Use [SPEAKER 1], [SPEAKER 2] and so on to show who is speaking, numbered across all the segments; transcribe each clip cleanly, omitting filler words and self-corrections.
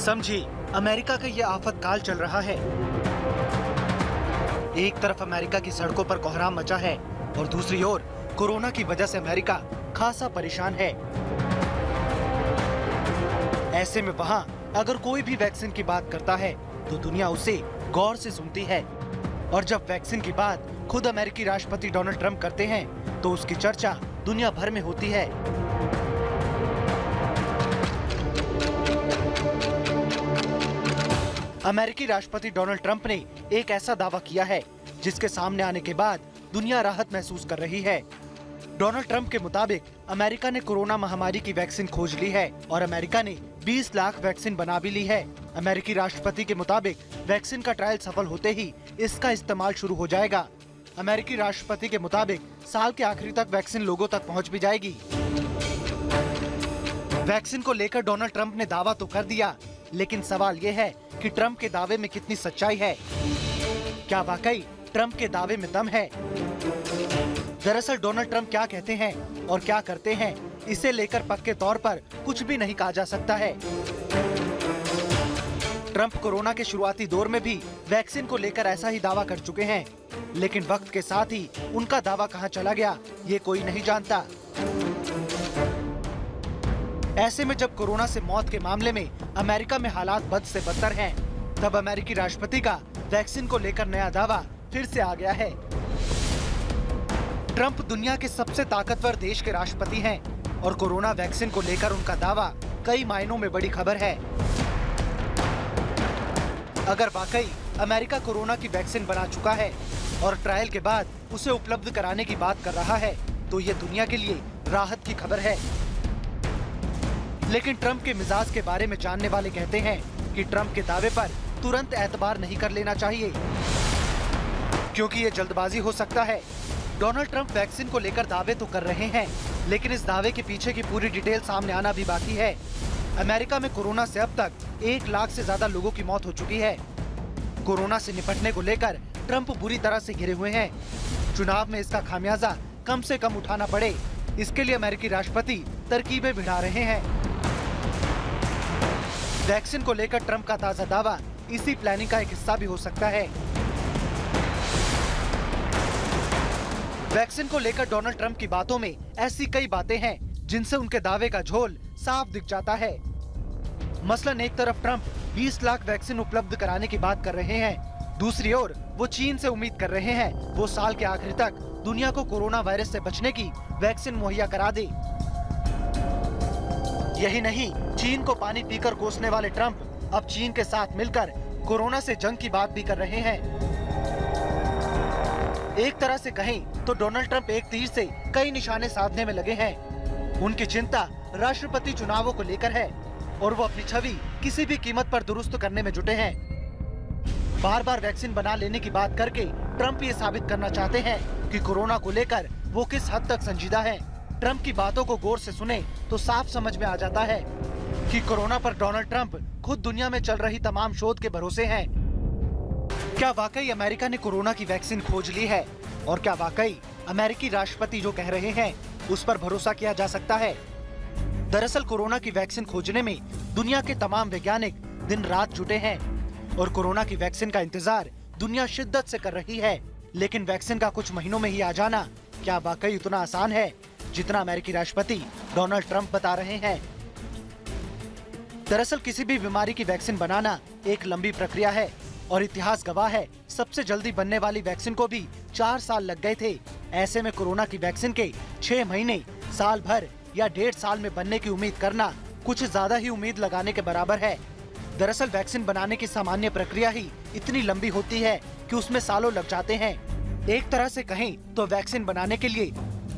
[SPEAKER 1] समझिए, अमेरिका का ये आफत काल चल रहा है। एक तरफ अमेरिका की सड़कों पर कोहराम मचा है और दूसरी ओर कोरोना की वजह से अमेरिका खासा परेशान है। ऐसे में वहाँ अगर कोई भी वैक्सीन की बात करता है तो दुनिया उसे गौर से सुनती है, और जब वैक्सीन की बात खुद अमेरिकी राष्ट्रपति डोनाल्ड ट्रंप करते हैं तो उसकी चर्चा दुनिया भर में होती है। अमेरिकी राष्ट्रपति डोनाल्ड ट्रंप ने एक ऐसा दावा किया है जिसके सामने आने के बाद दुनिया राहत महसूस कर रही है। डोनाल्ड ट्रंप के मुताबिक अमेरिका ने कोरोना महामारी की वैक्सीन खोज ली है और अमेरिका ने 20 लाख वैक्सीन बना भी ली है। अमेरिकी राष्ट्रपति के मुताबिक वैक्सीन का ट्रायल सफल होते ही इसका इस्तेमाल शुरू हो जाएगा। अमेरिकी राष्ट्रपति के मुताबिक साल के आखिरी तक वैक्सीन लोगों तक पहुंच भी जाएगी। वैक्सीन को लेकर डोनाल्ड ट्रंप ने दावा तो कर दिया, लेकिन सवाल ये है कि ट्रंप के दावे में कितनी सच्चाई है। क्या वाकई ट्रंप के दावे में दम है? दरअसल डोनाल्ड ट्रंप क्या कहते हैं और क्या करते हैं, इसे लेकर पक्के तौर पर कुछ भी नहीं कहा जा सकता है। ट्रंप कोरोना के शुरुआती दौर में भी वैक्सीन को लेकर ऐसा ही दावा कर चुके हैं, लेकिन वक्त के साथ ही उनका दावा कहां चला गया ये कोई नहीं जानता। ऐसे में जब कोरोना से मौत के मामले में अमेरिका में हालात बद से बदतर हैं, तब अमेरिकी राष्ट्रपति का वैक्सीन को लेकर नया दावा फिर से आ गया है। ट्रंप दुनिया के सबसे ताकतवर देश के राष्ट्रपति हैं और कोरोना वैक्सीन को लेकर उनका दावा कई मायनों में बड़ी खबर है। अगर वाकई अमेरिका कोरोना की वैक्सीन बना चुका है और ट्रायल के बाद उसे उपलब्ध कराने की बात कर रहा है तो ये दुनिया के लिए राहत की खबर है। लेकिन ट्रंप के मिजाज के बारे में जानने वाले कहते हैं कि ट्रंप के दावे पर तुरंत एतबार नहीं कर लेना चाहिए, क्योंकि ये जल्दबाजी हो सकता है। डोनाल्ड ट्रंप वैक्सीन को लेकर दावे तो कर रहे हैं, लेकिन इस दावे के पीछे की पूरी डिटेल सामने आना भी बाकी है। अमेरिका में कोरोना से अब तक 1 लाख से ज्यादा लोगों की मौत हो चुकी है। कोरोना से निपटने को लेकर ट्रंप बुरी तरह से घिरे हुए हैं। चुनाव में इसका खामियाजा कम से कम उठाना पड़े, इसके लिए अमेरिकी राष्ट्रपति तरकीबें भिड़ा रहे हैं। वैक्सीन को लेकर ट्रंप का ताजा दावा इसी प्लानिंग का एक हिस्सा भी हो सकता है। वैक्सीन को लेकर डोनाल्ड ट्रंप की बातों में ऐसी कई बातें हैं जिनसे उनके दावे का झोल साफ दिख जाता है। मसलन एक तरफ ट्रंप 20 लाख वैक्सीन उपलब्ध कराने की बात कर रहे हैं, दूसरी ओर वो चीन से उम्मीद कर रहे हैं वो साल के आखिर तक दुनिया को कोरोना वायरस से बचने की वैक्सीन मुहैया करा दे। यही नहीं, चीन को पानी पीकर कोसने वाले ट्रंप अब चीन के साथ मिलकर कोरोना से जंग की बात भी कर रहे हैं। एक तरह से कहें तो डोनाल्ड ट्रंप एक तीर से कई निशाने साधने में लगे हैं। उनकी चिंता राष्ट्रपति चुनावों को लेकर है और वो अपनी छवि किसी भी कीमत पर दुरुस्त करने में जुटे हैं। बार बार वैक्सीन बना लेने की बात करके ट्रंप ये साबित करना चाहते हैं कि कोरोना को लेकर वो किस हद तक संजीदा है। ट्रंप की बातों को गौर से सुने तो साफ समझ में आ जाता है कि कोरोना पर डोनाल्ड ट्रंप खुद दुनिया में चल रही तमाम शोध के भरोसे हैं। क्या वाकई अमेरिका ने कोरोना की वैक्सीन खोज ली है? और क्या वाकई अमेरिकी राष्ट्रपति जो कह रहे हैं उस पर भरोसा किया जा सकता है? दरअसल कोरोना की वैक्सीन खोजने में दुनिया के तमाम वैज्ञानिक दिन रात जुटे हैं और कोरोना की वैक्सीन का इंतजार दुनिया शिद्दत से कर रही है। लेकिन वैक्सीन का कुछ महीनों में ही आ जाना क्या वाकई उतना आसान है जितना अमेरिकी राष्ट्रपति डोनाल्ड ट्रंप बता रहे हैं? दरअसल किसी भी बीमारी की वैक्सीन बनाना एक लंबी प्रक्रिया है और इतिहास गवाह है सबसे जल्दी बनने वाली वैक्सीन को भी 4 साल लग गए थे। ऐसे में कोरोना की वैक्सीन के 6 महीने, साल भर या 1.5 साल में बनने की उम्मीद करना कुछ ज्यादा ही उम्मीद लगाने के बराबर है। दरअसल वैक्सीन बनाने की सामान्य प्रक्रिया ही इतनी लंबी होती है कि उसमें सालों लग जाते हैं। एक तरह से कहें तो वैक्सीन बनाने के लिए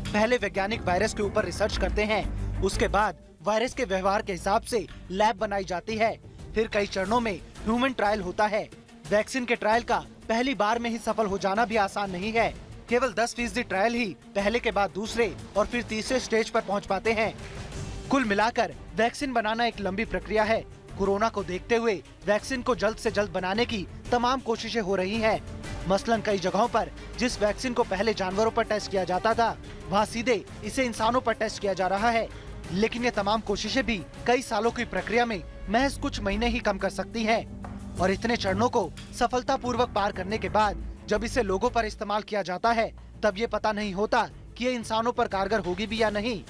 [SPEAKER 1] पहले वैज्ञानिक वायरस के ऊपर रिसर्च करते हैं, उसके बाद वायरस के व्यवहार के हिसाब से लैब बनाई जाती है, फिर कई चरणों में ह्यूमन ट्रायल होता है। वैक्सीन के ट्रायल का पहली बार में ही सफल हो जाना भी आसान नहीं है। केवल 10% ट्रायल ही पहले के बाद दूसरे और फिर तीसरे स्टेज पर पहुंच पाते हैं। कुल मिलाकर वैक्सीन बनाना एक लंबी प्रक्रिया है। कोरोना को देखते हुए वैक्सीन को जल्द से जल्द बनाने की तमाम कोशिशें हो रही हैं। मसलन कई जगहों पर जिस वैक्सीन को पहले जानवरों पर टेस्ट किया जाता था, वहाँ सीधे इसे इंसानों पर टेस्ट किया जा रहा है। लेकिन ये तमाम कोशिशें भी कई सालों की प्रक्रिया में महज कुछ महीने ही कम कर सकती है। और इतने चरणों को सफलतापूर्वक पार करने के बाद जब इसे लोगों पर इस्तेमाल किया जाता है तब ये पता नहीं होता कि ये इंसानों पर कारगर होगी भी या नहीं।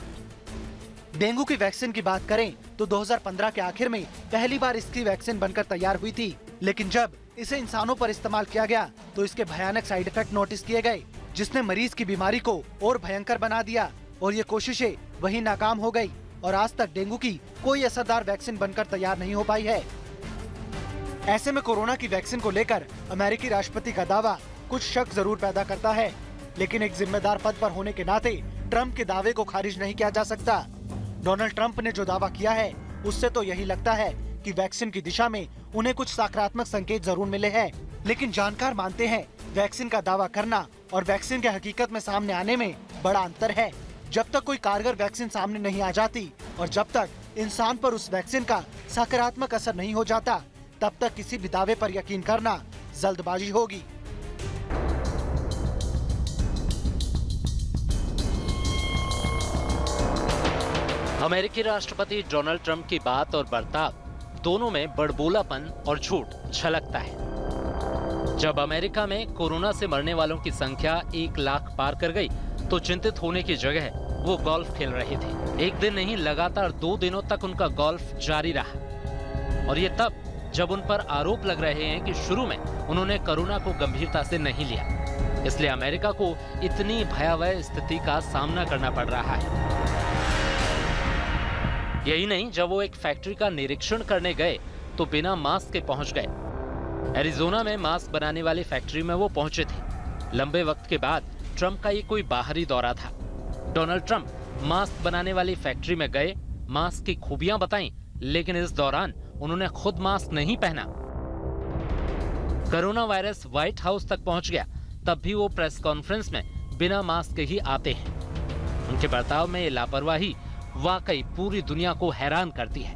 [SPEAKER 1] डेंगू की वैक्सीन की बात करें तो 2015 के आखिर में पहली बार इसकी वैक्सीन बनकर तैयार हुई थी, लेकिन जब इसे इंसानों पर इस्तेमाल किया गया तो इसके भयानक साइड इफेक्ट नोटिस किए गए, जिसने मरीज की बीमारी को और भयंकर बना दिया और ये कोशिशें वहीं नाकाम हो गई और आज तक डेंगू की कोई असरदार वैक्सीन बनकर तैयार नहीं हो पाई है। ऐसे में कोरोना की वैक्सीन को लेकर अमेरिकी राष्ट्रपति का दावा कुछ शक जरूर पैदा करता है, लेकिन एक जिम्मेदार पद पर होने के नाते ट्रंप के दावे को खारिज नहीं किया जा सकता। डोनाल्ड ट्रंप ने जो दावा किया है उससे तो यही लगता है कि वैक्सीन की दिशा में उन्हें कुछ सकारात्मक संकेत जरूर मिले हैं, लेकिन जानकार मानते हैं वैक्सीन का दावा करना और वैक्सीन के हकीकत में सामने आने में बड़ा अंतर है। जब तक कोई कारगर वैक्सीन सामने नहीं आ जाती और जब तक इंसान पर उस वैक्सीन का सकारात्मक असर नहीं हो जाता, तब तक किसी भी दावे पर यकीन करना जल्दबाजी होगी।
[SPEAKER 2] अमेरिकी राष्ट्रपति डोनाल्ड ट्रंप की बात और बर्ताव दोनों में बड़बोलापन और झूठ झलकता है। जब अमेरिका में कोरोना से मरने वालों की संख्या 1 लाख पार कर गई तो चिंतित होने की जगह वो गोल्फ खेल रहे थे। एक दिन नहीं, लगातार 2 दिनों तक उनका गोल्फ जारी रहा। और ये तब जब उन पर आरोप लग रहे हैं कि शुरू में उन्होंने कोरोना को गंभीरता से नहीं लिया, इसलिए अमेरिका को इतनी भयावह स्थिति का सामना करना पड़ रहा है। यही नहीं, जब वो एक फैक्ट्री का निरीक्षण करने गए तो बिना मास्क के पहुंच गए। एरिजोना में मास्क बनाने वाली फैक्ट्री में वो पहुंचे थे। लंबे वक्त के बाद ट्रंप का ये कोई बाहरी दौरा था। डोनाल्ड ट्रंप मास्क बनाने वाली फैक्ट्री में गए, मास्क की खूबियां बताईं, लेकिन इस दौरान उन्होंने खुद मास्क नहीं पहना। कोरोना वायरस व्हाइट हाउस तक पहुंच गया, तब भी वो प्रेस कॉन्फ्रेंस में बिना मास्क के ही आते हैं। उनके बर्ताव में ये लापरवाही वाकई पूरी दुनिया को हैरान करती है।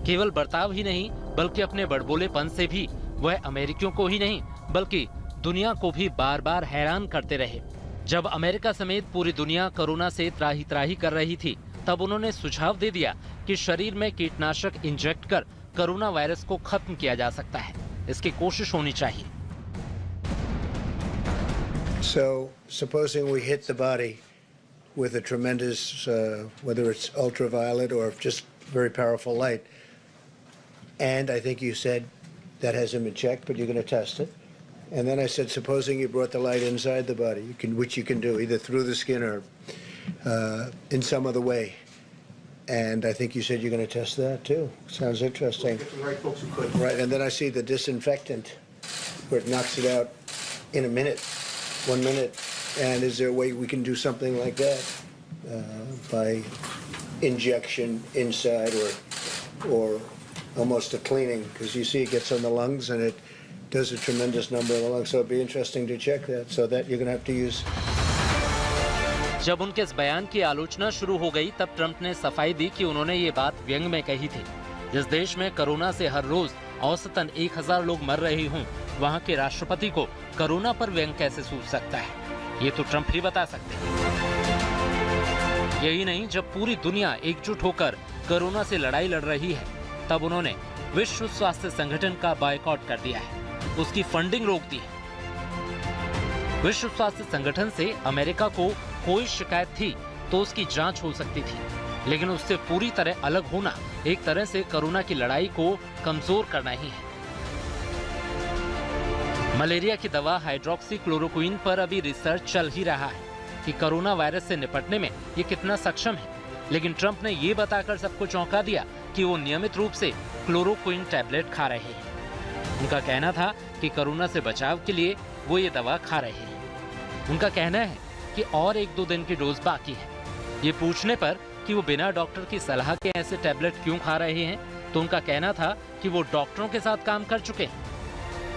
[SPEAKER 2] केवल बर्ताव ही नहीं, बल्कि अपने बड़बोलेपन से भी वह अमेरिकियों को ही नहीं बल्कि दुनिया को भी बार बार हैरान करते रहे। जब अमेरिका समेत पूरी दुनिया कोरोना से त्राही त्राही कर रही थी, तब उन्होंने सुझाव दे दिया कि शरीर में कीटनाशक इंजेक्ट कर कोरोना वायरस को खत्म किया जा सकता है। इसकी कोशिश होनी चाहिए।
[SPEAKER 3] So, supposing we hit the body with a tremendous, whether it's ultraviolet or just very powerful light, and I think you said that hasn't been checked, but you're going to test it. And then I said, supposing you brought the light inside the body, which you can do either through the skin or in some other way. And I think you said you're going to test that too. Sounds interesting.
[SPEAKER 4] We'll get the right folks who could.
[SPEAKER 3] Right, and then I see the disinfectant where it knocks it out in a minute, 1 minute. And is there a way we can do something like that by injection inside or almost a cleaning? Because you see it gets on the lungs and it does a tremendous number of the lungs. So it'd be interesting to check that. So that you're going to have to use.
[SPEAKER 2] जब उनके इस बयान की आलोचना शुरू हो गई, तब ट्रंप ने सफाई दी कि उन्होंने ये बात व्यंग में कही थी। जिस देश में कोरोना से हर रोज औसतन 1000 लोग मर रहे हों, वहाँ के राष्ट्रपति को कोरोना पर व्यंग कैसे सूझ सकता है, ये तो ट्रंप ही बता सकते हैं। यही नहीं, जब पूरी दुनिया एकजुट होकर कोरोना से लड़ाई लड़ रही है, तब उन्होंने विश्व स्वास्थ्य संगठन का बायकॉट कर दिया है, उसकी फंडिंग रोक दी है। विश्व स्वास्थ्य संगठन से अमेरिका को कोई शिकायत थी तो उसकी जांच हो सकती थी, लेकिन उससे पूरी तरह अलग होना एक तरह से कोरोना की लड़ाई को कमजोर करना ही है। मलेरिया की दवा हाइड्रोक्सी क्लोरोक्विन पर अभी रिसर्च चल ही रहा है कि कोरोना वायरस से निपटने में ये कितना सक्षम है, लेकिन ट्रंप ने ये बताकर सबको चौंका दिया कि वो नियमित रूप से क्लोरोक्विन टैबलेट खा रहे हैं। उनका कहना था कि कोरोना से बचाव के लिए वो ये दवा खा रहे हैं। उनका कहना है कि और 1-2 दिन की डोज बाकी है। ये पूछने पर कि वो बिना डॉक्टर की सलाह के ऐसे टैबलेट क्यों खा रहे हैं, तो उनका कहना था कि वो डॉक्टरों के साथ काम कर चुके हैं।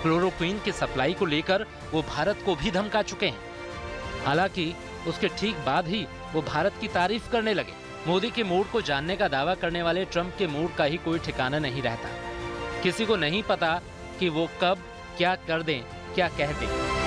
[SPEAKER 2] क्लोरोक्विन की सप्लाई को लेकर वो भारत को भी धमका चुके हैं। हालांकि उसके ठीक बाद ही वो भारत की तारीफ करने लगे। मोदी के मूड को जानने का दावा करने वाले ट्रंप के मूड का ही कोई ठिकाना नहीं रहता। किसी को नहीं पता कि वो कब क्या कर दें, क्या कह दें।